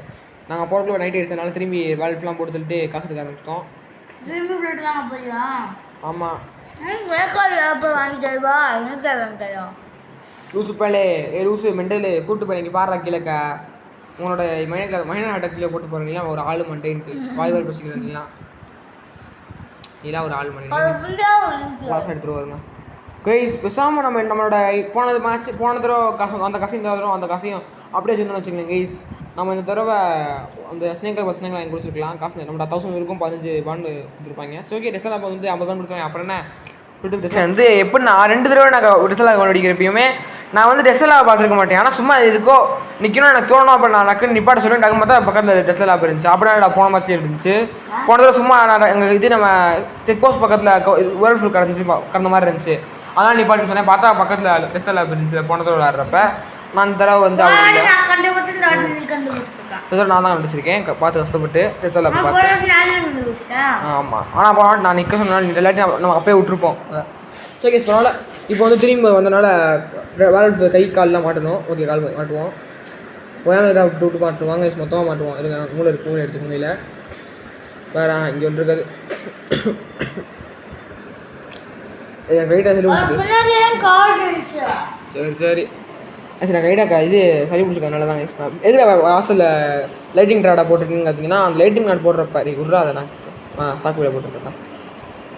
நாங்கள் போகிறதுக்குள்ள நைட் ஆயிடுச்சனால திரும்பி வேல்ஃப்லாம் போட்டு சொல்லிட்டு காசு எடுக்க ஆரம்பிச்சிட்டோம். ஆமாம் லூசு பேலே லூசு மெண்டலு கூப்பிட்டு போய் இங்கே பாடுறா கீழக்க உங்களோட மைனர் ஆட்டை கீழே போட்டு போகிறீங்களா ஒரு ஆள் மண்டேன்ட்டு வாய்வார் பேசிக்கிறீங்களா நீலாம் ஒரு ஆள் மண்டே கிளாஸ் எடுத்துகிட்டு வருங்க கைஸ். பேசாமல் நம்மளோட போன தடவை காசு அந்த காசையும் தவிர அந்த காசையும் அப்படியே வச்சுருந்தோம்னு வச்சுக்கோங்க கைஸ். நம்ம இந்த தடவை அந்த ஸ்னேக்கல் வாங்கி கொடுத்துருக்கலாம் காசு நம்மளோட 1000 இருக்கும் 15 பாண்டு கொடுத்துருப்பாங்க. சரி ஓகே டெஸ்ட்டில் அப்போ வந்து 50 பாண்டு கொடுத்துருவாங்க. அப்புறம் என்ன வந்து எப்படி நான் 2 தடவை நான் டெஸ்லா கண்டுபிடிக்கிறப்பயுமே நான் வந்து டெஸ்லா பார்த்துருக்க மாட்டேன். ஆனால் சும்மா இருக்கோ நிற்கணும் எனக்கு தோணும். அப்போ நான் டக்குன்னு நிப்பாட்ட சொல்லி டக்கு பார்த்தா பக்கத்தில் டெஸ்லா இருந்துச்சு. அப்படின்னா நான் போன மாதிரி இருந்துச்சு. போன தடவை சும்மா நான் எங்கள் இது நம்ம செக் போஸ்ட் பக்கத்தில் வேர்ல்ட் ஃபுல் கடந்த மாதிரி இருந்துச்சு. அதனால் நிப்பாட்டுன்னு சொன்னேன். பார்த்தா பக்கத்தில் டெஸ்லா இருந்துச்சு. போன தடவை விளாட்றப்ப நான் இந்த தடவை வந்து அப்படி இல்லை. நான் தான் கண்டுபிடிச்சிருக்கேன் பார்த்து கஷ்டப்பட்டு டெஸ்லா பார்த்து. ஆமாம் ஆனால் போன நான் நிற்க சொன்னேன் இல்லாட்டி நம்ம அப்பயே விட்டுருப்போம். ஸோ கேஸ் பரவாயில்ல. இப்போ வந்து திரும்பி வந்தனால வேலட் கை கால்லாம் மாட்டணும். Okay call மாட்டுவோம். ஓயாமல் விட்டு மாட்டுருவாங்க. மொத்தமாக மாட்டுவோம். இருங்க மூளை இருக்கு மூளை எடுத்து மூலையில் வேறு இங்கே ஒன்று இருக்காது. எனக்கு ரைட்டாக சரி பிடிச்சிருக்கு. சரி சரி சரி நான் ரைட்டாக்கா இது சரி பிடிச்சிருக்கனால தான் நான் எதுக்கு வாசலில் லைட்டிங் ட்ராடா போட்டிருக்கீங்கன்னு பார்த்தீங்கன்னா அந்த லைட்டிங் ராட் போடுறப்ப உட்றா அதை நான் சாக்கு விட போட்டுருக்கேன்.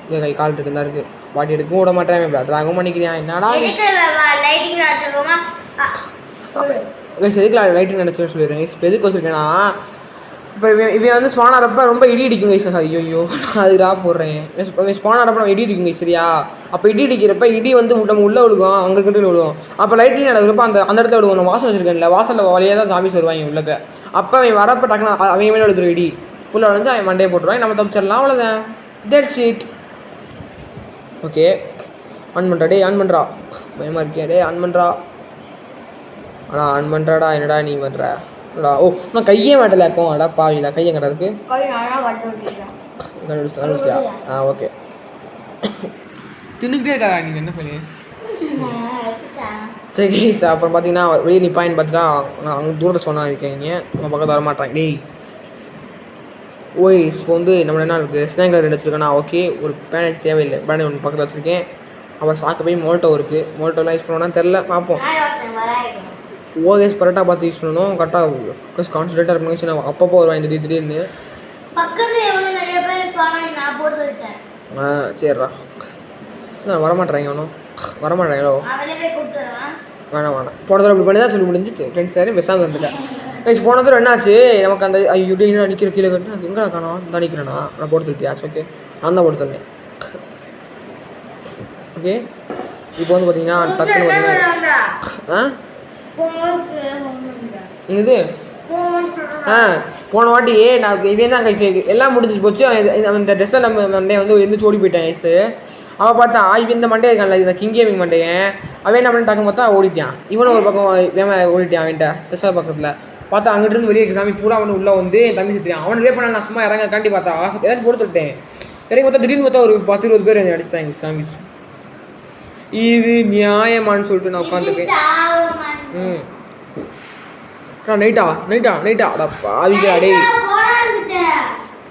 இது கை கால் இருக்குதான் இருக்குது. பாட்டி எடுக்கவும் விட மாட்டேன். ட்ராகவும் பண்ணிக்கிறேன். என்னடா எதுக்கு லைட்டிங் நினச்சேன்னு சொல்லிடுறேன். இப்போ எதுக்கு வச்சுருக்கேன்னா இப்போ இவன் வந்து ஸ்பான் ஆகிறப்ப ரொம்ப இடி அடிக்கும் கைஸ். ஐயோ நான் அதுக்காக போடுறேன். ஸ்பான் ஆகிறப்ப நம்ம இடி அடிக்கும் கைஸ் சரியா. அப்போ இடி அடிக்கிறப்ப இடி வந்து நம்ம உள்ளே விழுவோம். அங்கே கிட்ட விழுவோம். அப்போ லைட்டிங் நடக்கிறப்ப அந்த இடத்துல விழுவோம். நான் வாசல் வச்சுருக்கேன்ல வாசலில் வழியாக தான் சாமிஸ் வருவாங்க உள்ளக்க. அப்போ அவன் வரப்போ டக்குன்னு அவங்க மேலே எழுதுரும் இடி ஃபுல்லாக வந்து அவன் மண்டையை போட்டுருவாங்க. நம்ம தப்பிச்சிடலாம். அவ்வளோதான். That's it. ஓகே ஆன் பண்ணுறா. டே ஆன் பண்ணுறா. பயமாக இருக்கியா? டே ஆன் பண்ணுறா. அடா ஆன் பண்ணுறாடா. என்னடா நீ பண்ணுற? அடா ஓ நான் கையே மாட்டலாக்கும். அடா பாவில கையை கடை இருக்குது. கண்டுபிடிச்சியா? ஓகே தின்னுக்கிட்டே இருக்கா நீங்கள் என்ன பண்ணி? சரி கைஸ் அப்புறம் பார்த்தீங்கன்னா வெளியே நிற்பாயின்னு பார்த்துட்டா நான் அங்கே தூரத்தை சொன்னா இருக்கீங்க. நம்ம பக்கத்தில் வரமாட்டேன். டேய் ஓய் இப்போ வந்து நம்ம என்ன இருக்குது ஸ்னேக்கர் 2 வச்சுருக்கேண்ணா. ஓகே ஒரு பேனேஜ் தேவையில்லை. பேனேஜ் ஒன்று பக்கத்தில் வச்சுருக்கேன். அப்புறம் சாக்கு போய் மோல்ட்டோ இருக்குது. மோல்ட்டோலாம் யூஸ் பண்ணோன்னா தெரில பார்ப்போம். ஓகேஸ் கரெக்டாக பார்த்து யூஸ் பண்ணணும். கரெக்டாக கான்சன்ட்ரேட்டாக இருக்கணும். நம்ம அப்பப்போ வருவாங்க திடீர்னு. சரிடா நான் வரமாட்டேறாங்க. ஒன்றும் வரமாட்டேங்களோ வேணாம் போன தடவை இப்படி பண்ணி தான் சொல்லி முடிஞ்சு ஃப்ரெண்ட்ஸ் சார் பெஸ்ட்டாக வந்துட்டேன். கைஸ் போன தடவை என்னாச்சு நமக்கு அந்த ஐயோ நிற்கிற கீழே கட்டு நான் எங்கே காணோம் தான் நிற்கிறேன்னா நான் போட்டு தட்டியாச்சு. ஓகே நான் தான் போட்டு தந்தேன். ஓகே இப்போ வந்து பார்த்தீங்கன்னா டக்குன்னு பார்த்தீங்கன்னா இது போன வாட்டி நான் இவன் தான் கைஸ் எல்லாம் முடிஞ்சு போச்சு. இந்த ட்ரெஸ்ஸில் நம்ம மண்டே வந்து எந்திரிச்சு ஓடி போயிட்டேன் கைஸு. அவள் பார்த்தா இவன் இந்த மண்டே இருக்கான்ல இந்த கிங் கேமிங் மண்டையன் அவன் என்ன பண்ணி டக்கு பார்த்தா ஓடிட்டான். இவனும் ஒரு பக்கம் வேம ஓடிட்டான் அவன்கிட்ட ட்ரெஸ்ஸாக பக்கத்தில் பார்த்தா அங்கிட்டிருந்து வெளியே சாமி ஃபுல்லாக அவனு உள்ளே வந்து என் தம்பி சுற்றியான். அவன் ரே பண்ண நான் சும்மா இறங்க காண்டி பார்த்தா ஏதாச்சும் கொடுத்துட்டேன். இறங்கி பார்த்தா திடீர்னு பார்த்தா ஒரு 10-20 பேர் என்னை அடிச்சிட்டாங்க சாமிஸ். இது நியாயமானு சொல்லிட்டு நான் உட்காந்துருக்கேன். நைட்டா அடா பாவிக்கா டே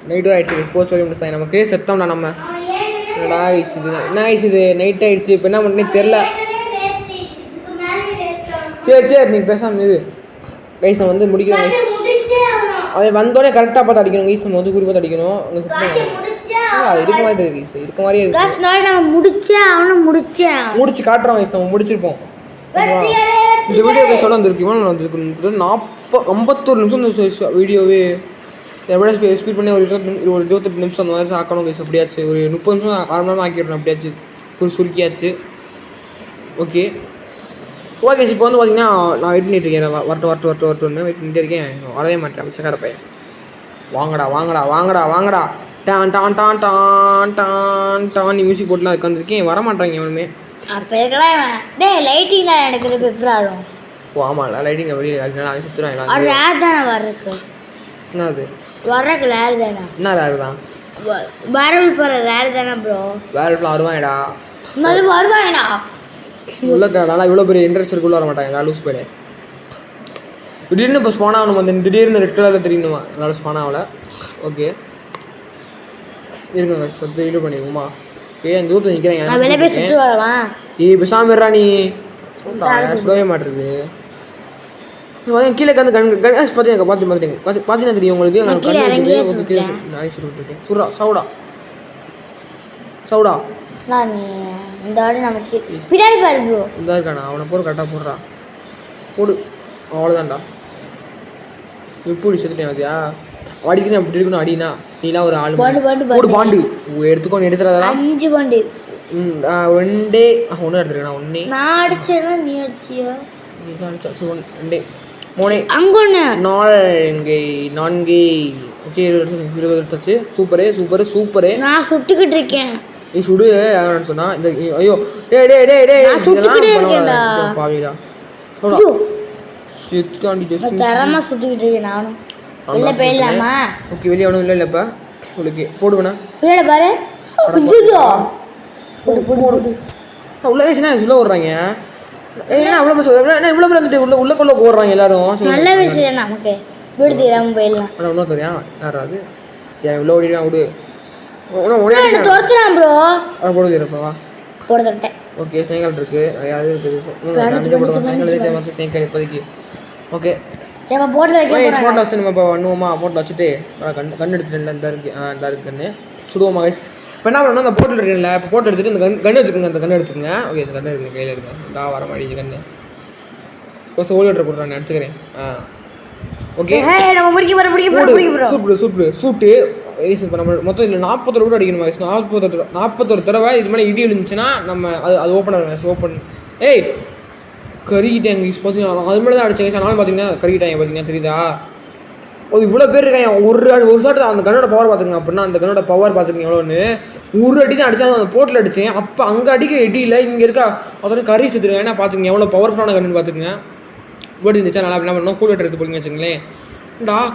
நைட்டும் ஆகிடுச்சு. ஸ்போர்ட்ஸ் சொல்லி முடிச்சாங்க நமக்கு செத்தோம்டா நம்ம. என்னடா என்ன இது நைட் ஆகிடுச்சு. இப்போ என்ன பண்ணே தெரில. சரி நீங்கள் பேசாமல் இது கைஸ் நான் வந்து முடிக்கிறேன் கைஸ். அவன் வந்தோடனே கரெக்டாக பார்த்து அடிக்கணும் கைஸ். நம்ம வந்து குறி பார்த்து அடிக்கணும். அங்கே சுற்றுவாங்க அது இருக்க மாதிரி கைஸ் இருக்க மாதிரியே இருக்கு. முடிச்சு காட்டுறோம் கைஸ். நம்ம முடிச்சிருப்போம். இந்த வீடியோ சொல்ல வந்துருக்கு இவன் வந்துருக்கு 51 நிமிஷம் வீடியோவே எப்படியா ஸ்பீட் பண்ணி ஒரு 28 நிமிஷம் அந்த மாதிரி ஆக்கணும் கைஸ். அப்படியாச்சு ஒரு 30 நிமிஷம் 1/2 மணி நேரம் ஆக்கிடணும். அப்படியாச்சு ஒரு சுருக்கியாச்சு. ஓகே இப்போ வந்து பார்த்தீங்கன்னா நான் வெயிட் பண்ணிட்டு இருக்கேன். வரட்டுன்னு வெயிட் பண்ணிட்டே இருக்கேன். வரவே மாட்டேன் மிச்சக்கார பையன். வாங்கடா டான் டான் டான் டான் டான் டான் நீ மியூசிக் போட்டுலாம் உட்காந்துருக்கேன். வரமாட்டாங்க எவனுமே. அப்போ இருக்கலாம் லைட்டிங்லாம் எடுக்கிறது பெப்பராகும். ஓ ஆமாம்ல லைட்டிங் வெளியே சுற்றுறாங்க. அது ரேர் தானே வர்றதுக்கு. என்னது வர்றதுக்கு ரேர் தானே. என்ன ரேர் தான் வேர்வல்ஃப் வர ரேர் தானே ப்ரோ. வேர்வல்ஃப்லாம் வருவாங்கடா. வருவாங்கடா உள்ளக்கா நல்லா இவ்வளோ பெரிய இன்ட்ரெஸ்ட் இருக்குள்ள வர மாட்டாங்க. லூஸ் போயிடு திடீர்னு இப்போ ஸ்பான் ஆகணும். வந்து திடீர்னு ரெட் கலரில் தெரியணுமா அதனால ஸ்பான் ஆகலை. ஓகே இருக்குங்க கொஞ்சம் இது பண்ணிக்குமா. ஓகே அந்த தூரத்தில் நிற்கிறேன். பேசாமறா நீ சொல்லவே மாட்டுறது. கீழே வந்து பார்த்தீங்கன்னா தெரியும் உங்களுக்கு. சுடுறா சவுடா இந்த வாட்டி நமக்கு பின்னாடி பாரு ப்ரோ. இந்த இருக்கானா அவனை போகிற கரெக்டாக போடுறா போடு அவ்வளோதான்டா. எப்படி செத்துட்டேன் பார்த்தியா அடிக்கணும் அப்படி இருக்கணும். அடினா நீலாம் ஒரு ஆள் போடு பாண்டு எடுத்துக்கோன்னு எடுத்துறாதா 5 பாண்டு ரெண்டே ஒன்று எடுத்துருக்கேன் ஒன்று நான் அடிச்சேன்னா நீ அடிச்சியா அடிச்சா ரெண்டே மூணு அங்கொன்னு நான்கு ஓகே 20 எடுத்தாச்சு சூப்பரு நான் சுட்டுக்கிட்டு இருக்கேன் நீ சுடு யாரும் சொன்னா இந்த ஐயோ டேய் நான் சுட்டுக்கிட்டே இருக்கேன்டா பாவிடா ஐயோ சித்தாண்டி ஜஸ்ட் தரமா சுட்டுக்கிட்டு இருக்கேன் நானும் வெளில போயிடலாமா ஓகே வெளியே ஒன்றும் இல்லைப்பா உங்களுக்கு போடுவேண்ணா பின்னாடி பாரு ஐயோ போடு உள்ள ஏசினா சொல்ல விட்றாங்க என்ன இவ்வளோ பேர் வந்துட்டு உள்ளக்குள்ள போடுறாங்க எல்லாரும் நல்ல விஷயம் நமக்கு வீடு தீராம போயிடலாம் ஆனால் இன்னும் தெரியும் யாராவது சரி இவ்வளோ ஓடிடா விடு தோர்த்துறான் ப்ரோ போட தெரியும்ப்பா போட தட்டேன் ஓகே ஸ்னேகல் இருக்குது அது இருக்குது ஸ்னேகல் இப்போதைக்கு ஓகே போட்டில் வைக்க ஸ்பாட்டில் வச்சு நம்ம இப்போ பண்ணுவோமா போட்டில் வச்சுட்டு கண் எடுத்துட்டு இந்த இருக்குன்னு சுடுவோமா கைஸ் இப்போ என்ன பண்ணணும் அந்த போட்டில் இருக்குல்ல இப்போ போட்டு எடுத்துட்டு இந்த கண் வச்சுக்கோங்க அந்த கண் எடுத்துக்கோங்க ஓகே இந்த கண் எடுக்குங்க கையில் இருக்குங்க வர மாட்டேங்குது கண்ணு கொஞ்சம் ஓலியோட்டர் கொடுறேன் நான் எடுத்துக்கிறேன் ஓகே நம்ம முடிக்க சூட்டு இப்போ நம்ம மொத்தம் இதில் 41 கூட அடிக்கணும் வயசு 41 தடவை இது மாதிரி இடி இருந்துச்சுன்னா நம்ம அது ஓப்பன் ஆகும் ஓப்பன் ஏய் கருகிட்டேன் பார்த்தீங்கன்னா அது மாதிரி தான் அடிச்சேன் ஆனாலும் பார்த்தீங்கன்னா கருகிட்டாங்க பார்த்தீங்கன்னா தெரியுதா அது இவ்வளோ பேர் இருக்காங்க ஒரு ஷாட் அந்த கண்ணோட பவர் பார்த்துங்க அப்படின்னா அந்த கண்ணோட பவர் பார்த்துங்க எவ்வளோன்னு ஒரு அடி தான் அடித்தா அந்த போட்டில் அடித்தேன் அப்போ அங்கே அடிக்க அடியில் இங்கே இருக்கா அதோட கறி செத்துருக்கேன் ஏன்னா பார்த்துங்க எவ்வளோ பவர்ஃபுல்லான கண்ணுன்னு பார்த்துக்குங்க இப்படி இருந்துச்சா நல்லா என்ன பண்ணணும் கூல் வாட்டர் எடுத்து போடுங்க வச்சுங்களேன்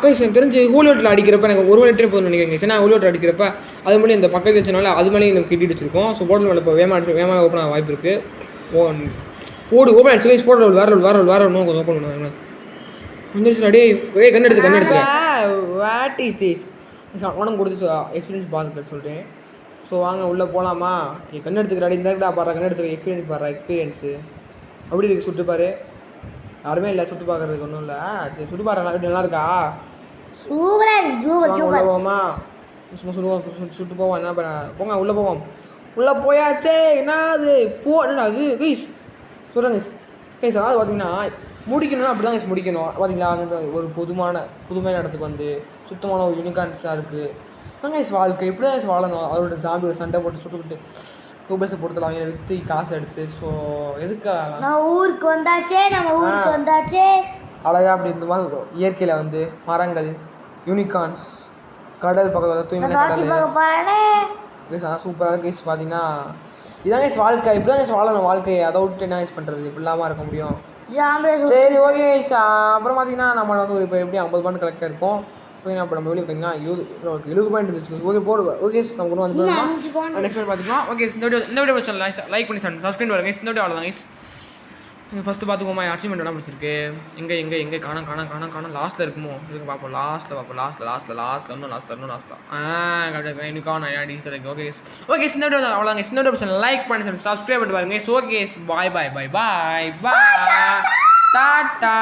கைஸ் எனக்கு தெரிஞ்சு கூல் வாட்டரில் அடிக்கிறப்ப எனக்கு ஒரு லிட்டரே போதும்னு நினைக்கிறேங்க சரி கூல் வாட்டர் அடிக்கிறப்ப அது மாதிரி இந்த பக்கத்து வச்சனால அது மேலே எனக்கு கிட்டி வச்சிருக்கோம் ஸோ போட்டில் மேலே இப்போ வேகமாக ஓப்பன் ஆக வாய்ப்பு இருக்குது ஓப்பன் ஆகிடுச்சு கைஸ் போட்டில் வேற ஒன்று கொஞ்சம் ஓப்பன் பண்ணுவாங்க வந்துருச்சு அடே கண் எடுத்து வாட் இஸ் திஸ் உனக்கு கொடுத்து எக்ஸ்பீரியன்ஸ் பார்த்துட்டு சொல்கிறேன் ஸோ வாங்க உள்ளே போகலாமா கண் எடுத்துக்கிற இந்த பாரு கண் எடுத்துக்க எக்ஸ்பீரியன்ஸு அப்படி இருக்கு சுட்டு பாரு யாருமே இல்லை சுட்டு பார்க்குறதுக்கு ஒன்றும் இல்லை சரி சுட்டு பாரு நல்லா இருக்கா உள்ள போவோமா சும்மா சுட்டு போவோம் என்ன போங்க உள்ளே போவோம் உள்ளே போயாச்சே என்ன அது என்னடா அது கைஸ் சொல்கிறேன் கைஸ் அதாவது பார்த்தீங்கன்னா முடிக்கணும்னா அப்படி தான் முடிக்கணும் பார்த்தீங்களா அங்கே ஒரு புதுமையான இடத்துக்கு வந்து சுத்தமான ஒரு யூனிகான்ஸாக இருக்குது கைஸ் வாழ்க்கை எப்படி தான் வாழணும் அதோட சாம்பியோட சண்டை போட்டு சுட்டுக்கிட்டு கூபேஸை பொறுத்தலாம் அவங்க விற்று காசு எடுத்து ஸோ எதுக்காக நம்ம ஊருக்கு வந்தாச்சே அழகாக அப்படி இந்த மாதிரி இயற்கையில் வந்து மரங்கள் யூனிகார்ன்ஸ் கடல் பக்கத்தில் தூய்மையான கடல் சூப்பராக கேஸ் பார்த்தீங்கன்னா இதான் கேஸ் வாழ்க்கை இப்படி தான் கேஸ் வாழணும் வாழ்க்கையை அதை விட்டு என்ன யூஸ் பண்ணுறது இப்படி இல்லாமல் இருக்க முடியும் சரி ஓகே அப்புறம் பார்த்தீங்கன்னா நம்ம வந்து இப்போ எப்படி 50 பாயிண்ட் கலெக்டாக இருக்கும் இப்போ நம்ம வெளியே பார்த்தீங்கன்னா 70 பாயிண்ட் இருந்துச்சு ஓகே போடுவேன் ஓகே நம்ம கூட வந்து நெக்ஸ்ட் பார்த்துக்கலாம் ஓகே இந்த வீடியோ வச்சு லைக் பண்ணி சப்ஸ்கிரைப் வருங்க இந்த வீடியோ அவ்வளோதான் கைஸ் ஃபஸ்ட்டு பார்த்துக்கோமா அச்சீவ்மெண்ட் என்ன பிடிச்சிருக்கு எங்கே காணும் லாஸ்ட்டில் இருக்குமோ இருக்கு பார்ப்போம் லாஸ்ட்டில் இன்னும் லாஸ்ட்டாக இன்னும் நிறையா டீஸ் இருக்குது ஓகே இந்த வீடியோ அவ்வளோதாங்க இந்த வீடியோ லைக் பண்ணி சப்ஸ்கிரைப் பண்ணி பாருங்க ஓகே பாய் டாட்டா